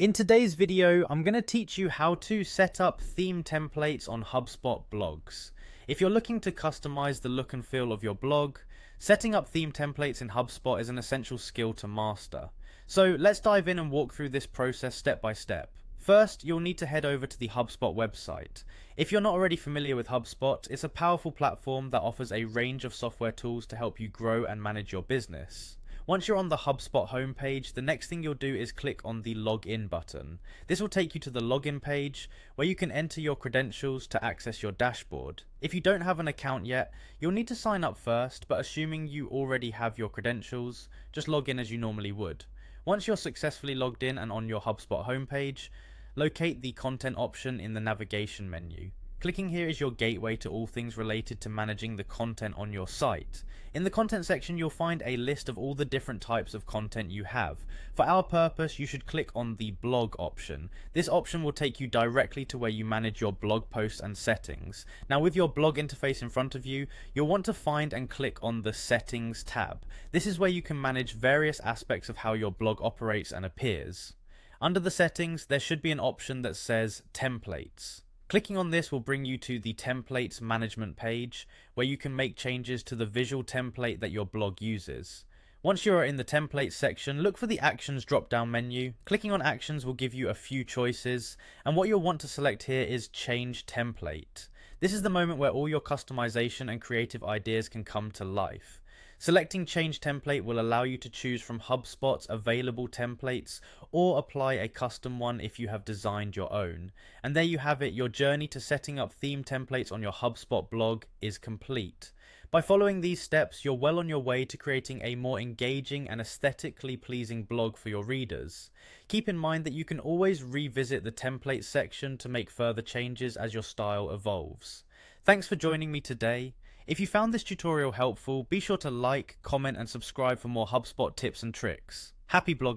In today's video, I'm going to teach you how to set up theme templates on HubSpot blogs. If you're looking to customize the look and feel of your blog, setting up theme templates in HubSpot is an essential skill to master. So let's dive in and walk through this process step by step. First, you'll need to head over to the HubSpot website. If you're not already familiar with HubSpot, it's a powerful platform that offers a range of software tools to help you grow and manage your business. Once you're on the HubSpot homepage, the next thing you'll do is click on the Login button. This will take you to the login page where you can enter your credentials to access your dashboard. If you don't have an account yet, you'll need to sign up first, but assuming you already have your credentials, just log in as you normally would. Once you're successfully logged in and on your HubSpot homepage, locate the content option in the navigation menu. Clicking here is your gateway to all things related to managing the content on your site. In the content section, you'll find a list of all the different types of content you have. For our purpose, you should click on the blog option. This option will take you directly to where you manage your blog posts and settings. Now, with your blog interface in front of you, you'll want to find and click on the settings tab. This is where you can manage various aspects of how your blog operates and appears. Under the settings, there should be an option that says templates. Clicking on this will bring you to the templates management page where you can make changes to the visual template that your blog uses. Once you are in the templates section, look for the actions drop down menu. Clicking on actions will give you a few choices, and what you'll want to select here is change template. This is the moment where all your customization and creative ideas can come to life. Selecting Change Template will allow you to choose from HubSpot's available templates or apply a custom one if you have designed your own. And there you have it, your journey to setting up theme templates on your HubSpot blog is complete. By following these steps, you're well on your way to creating a more engaging and aesthetically pleasing blog for your readers. Keep in mind that you can always revisit the templates section to make further changes as your style evolves. Thanks for joining me today. If you found this tutorial helpful, be sure to like, comment and subscribe for more HubSpot tips and tricks. Happy blogging!